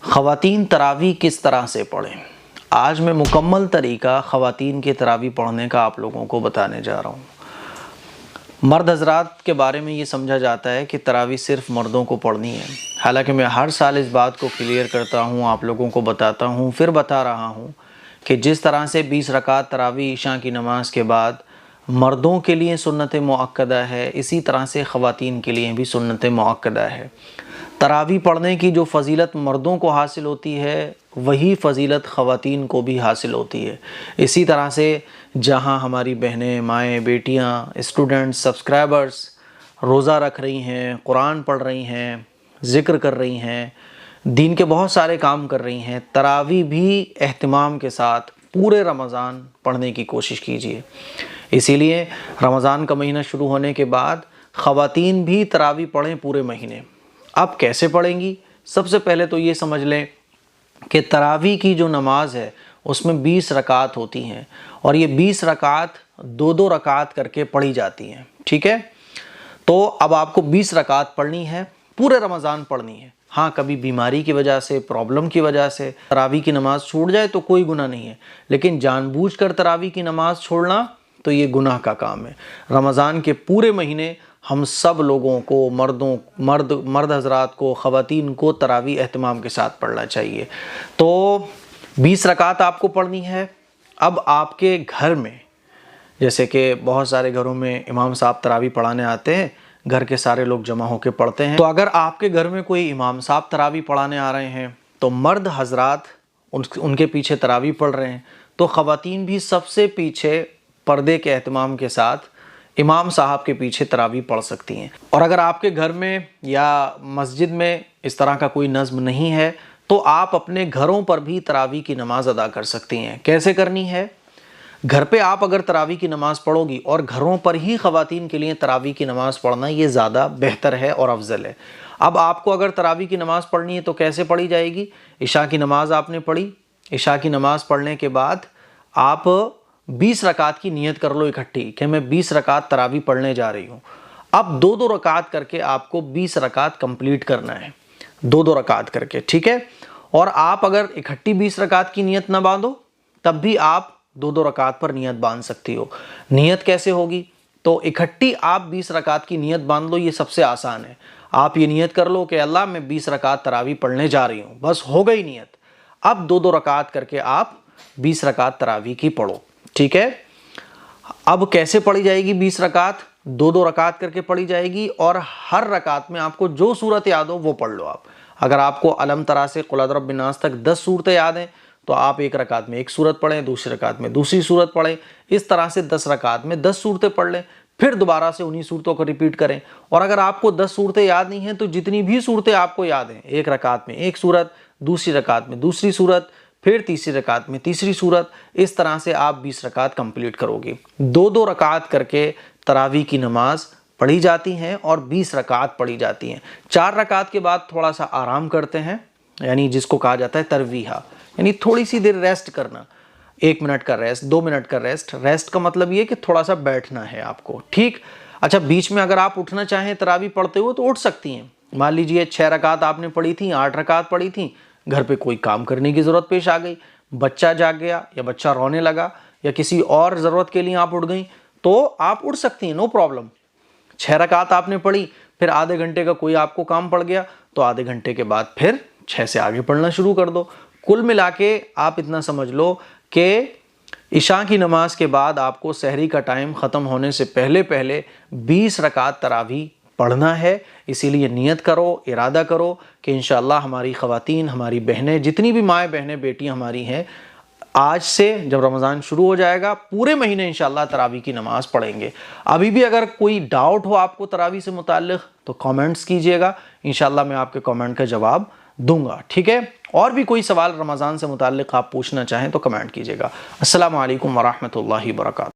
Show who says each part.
Speaker 1: خواتین تراویح کس طرح سے پڑھیں؟ آج میں مکمل طریقہ خواتین کے تراویح پڑھنے کا آپ لوگوں کو بتانے جا رہا ہوں۔ مرد حضرات کے بارے میں یہ سمجھا جاتا ہے کہ تراویح صرف مردوں کو پڑھنی ہے، حالانکہ میں ہر سال اس بات کو کلیئر کرتا ہوں، آپ لوگوں کو بتاتا ہوں، پھر بتا رہا ہوں کہ جس طرح سے 20 رکعت تراویح عشاء کی نماز کے بعد مردوں کے لیے سنت مؤکدہ ہے، اسی طرح سے خواتین کے لیے بھی سنت مؤکدہ ہے۔ تراویح پڑھنے کی جو فضیلت مردوں کو حاصل ہوتی ہے وہی فضیلت خواتین کو بھی حاصل ہوتی ہے۔ اسی طرح سے جہاں ہماری بہنیں، مائیں، بیٹیاں، اسٹوڈنٹس، سبسکرائبرز روزہ رکھ رہی ہیں، قرآن پڑھ رہی ہیں، ذکر کر رہی ہیں، دین کے بہت سارے کام کر رہی ہیں، تراویح بھی اہتمام کے ساتھ پورے رمضان پڑھنے کی کوشش کیجیے۔ اسی لیے رمضان کا مہینہ شروع ہونے کے بعد خواتین بھی تراویح پڑھیں پورے مہینے۔ اب کیسے پڑھیں گی؟ سب سے پہلے تو یہ سمجھ لیں کہ تراویح کی جو نماز ہے اس میں 20 رکعت ہوتی ہیں، اور یہ 20 رکعت دو رکعت کر کے پڑھی جاتی ہیں، ٹھیک ہے؟ تو اب آپ کو 20 رکعت پڑھنی ہے، پورے رمضان پڑھنی ہے۔ ہاں، کبھی بیماری کی وجہ سے، پرابلم کی وجہ سے تراویح کی نماز چھوٹ جائے تو کوئی گناہ نہیں ہے، لیکن جان بوجھ کر تراویح کی نماز چھوڑنا تو یہ گناہ کا کام ہے۔ رمضان کے پورے مہینے ہم سب لوگوں کو، مرد حضرات کو، خواتین کو تراویح اہتمام کے ساتھ پڑھنا چاہیے۔ تو 20 رکعت آپ کو پڑھنی ہے۔ اب آپ کے گھر میں، جیسے کہ بہت سارے گھروں میں امام صاحب تراویح پڑھانے آتے ہیں، گھر کے سارے لوگ جمع ہو کے پڑھتے ہیں، تو اگر آپ کے گھر میں کوئی امام صاحب تراویح پڑھانے آ رہے ہیں تو مرد حضرات ان کے پیچھے تراویح پڑھ رہے ہیں، تو خواتین بھی سب سے پیچھے پردے کے اہتمام کے ساتھ امام صاحب کے پیچھے تراویح پڑھ سکتی ہیں۔ اور اگر آپ کے گھر میں یا مسجد میں اس طرح کا کوئی نظم نہیں ہے تو آپ اپنے گھروں پر بھی تراویح کی نماز ادا کر سکتی ہیں۔ کیسے کرنی ہے؟ گھر پہ آپ اگر تراویح کی نماز پڑھو گی، اور گھروں پر ہی خواتین کے لیے تراویح کی نماز پڑھنا یہ زیادہ بہتر ہے اور افضل ہے۔ اب آپ کو اگر تراویح کی نماز پڑھنی ہے تو کیسے پڑھی جائے گی؟ عشاء کی نماز آپ نے پڑھی، عشاء کی نماز پڑھنے کے بعد آپ 20 رکعت کی نیت کر لو اکٹھی کہ میں 20 رکعت تراویح پڑھنے جا رہی ہوں۔ اب دو رکعت کر کے آپ کو 20 رکعت کمپلیٹ کرنا ہے، دو رکعت کر کے، ٹھیک ہے؟ اور آپ اگر اکٹھی 20 رکعت کی نیت نہ باندھو تب بھی آپ دو رکعت پر نیت باندھ سکتی ہو۔ نیت کیسے ہوگی؟ تو اکٹھی آپ 20 رکعت کی نیت باندھ لو، یہ سب سے آسان ہے۔ آپ یہ نیت کر لو کہ اللہ میں 20 رکعت تراویح پڑھنے جا رہی ہوں، بس ہو گئی نیت۔ اب دو رکعت کر کے آپ 20 رکعت تراویح کی پڑھو، ٹھیک ہے؟ اب کیسے پڑھی جائے گی 20 رکعت؟ دو رکعت کر کے پڑھی جائے گی، اور ہر رکعت میں آپ کو جو سورت یاد ہو وہ پڑھ لو آپ۔ اگر آپ کو علم ترا سے قل اعوذ برب الناس تک 10 صورتیں یاد ہیں تو آپ ایک رکعت میں ایک صورت پڑھیں، دوسری رکعت میں دوسری صورت پڑھیں، اس طرح سے 10 رکعت میں 10 صورتیں پڑھ لیں، پھر دوبارہ سے انہی صورتوں کو ریپیٹ کریں۔ اور اگر آپ کو 10 صورتیں یاد نہیں ہیں تو جتنی بھی صورتیں آپ کو یاد ہیں، ایک رکعت میں ایک صورت، دوسری رکعت میں دوسری صورت، پھر تیسری رکعت میں تیسری صورت، اس طرح سے آپ 20 رکعت کمپلیٹ کرو گی۔ دو رکعت کر کے تراویح کی نماز پڑھی جاتی ہیں اور 20 رکعت پڑھی جاتی ہیں۔ 4 رکعت کے بعد تھوڑا سا آرام کرتے ہیں، یعنی جس کو کہا جاتا ہے ترویحہ، یعنی تھوڑی سی دیر ریسٹ کرنا، 1 منٹ کا ریسٹ، 2 منٹ کا ریسٹ۔ ریسٹ کا مطلب یہ کہ تھوڑا سا بیٹھنا ہے آپ کو، ٹھیک؟ اچھا، بیچ میں اگر آپ اٹھنا چاہیں تراویح پڑھتے ہوئے تو اٹھ سکتی ہیں۔ مان لیجئے 6 رکعت آپ نے پڑھی تھیں، 8 رکعت پڑھی تھیں، گھر پہ کوئی کام کرنے کی ضرورت پیش آ گئی، بچہ جاگ گیا یا بچہ رونے لگا یا کسی اور ضرورت کے لیے آپ اٹھ گئیں تو آپ اٹھ سکتی ہیں، نو پرابلم۔ 6 رکعت آپ نے پڑھی، پھر آدھے گھنٹے کا کوئی آپ کو کام پڑ گیا تو آدھے گھنٹے کے بعد پھر 6 سے آگے پڑھنا شروع کر دو۔ کل ملا کے آپ اتنا سمجھ لو کہ عشاء کی نماز کے بعد آپ کو سحری کا ٹائم ختم ہونے سے پہلے 20 رکعت تراویح پڑھنا ہے۔ اسی لیے نیت کرو، ارادہ کرو کہ انشاءاللہ ہماری خواتین، ہماری بہنیں، جتنی بھی مائیں بہنیں بیٹیاں ہماری ہیں، آج سے جب رمضان شروع ہو جائے گا پورے مہینے انشاءاللہ تراویح کی نماز پڑھیں گے۔ ابھی بھی اگر کوئی ڈاؤٹ ہو آپ کو تراویح سے متعلق تو کامنٹس کیجئے گا، انشاءاللہ میں آپ کے کامنٹ کا جواب دوں گا، ٹھیک ہے؟ اور بھی کوئی سوال رمضان سے متعلق آپ پوچھنا چاہیں تو کمنٹ کیجئے گا۔ السلام علیکم ورحمۃ اللہ وبرکاتہ۔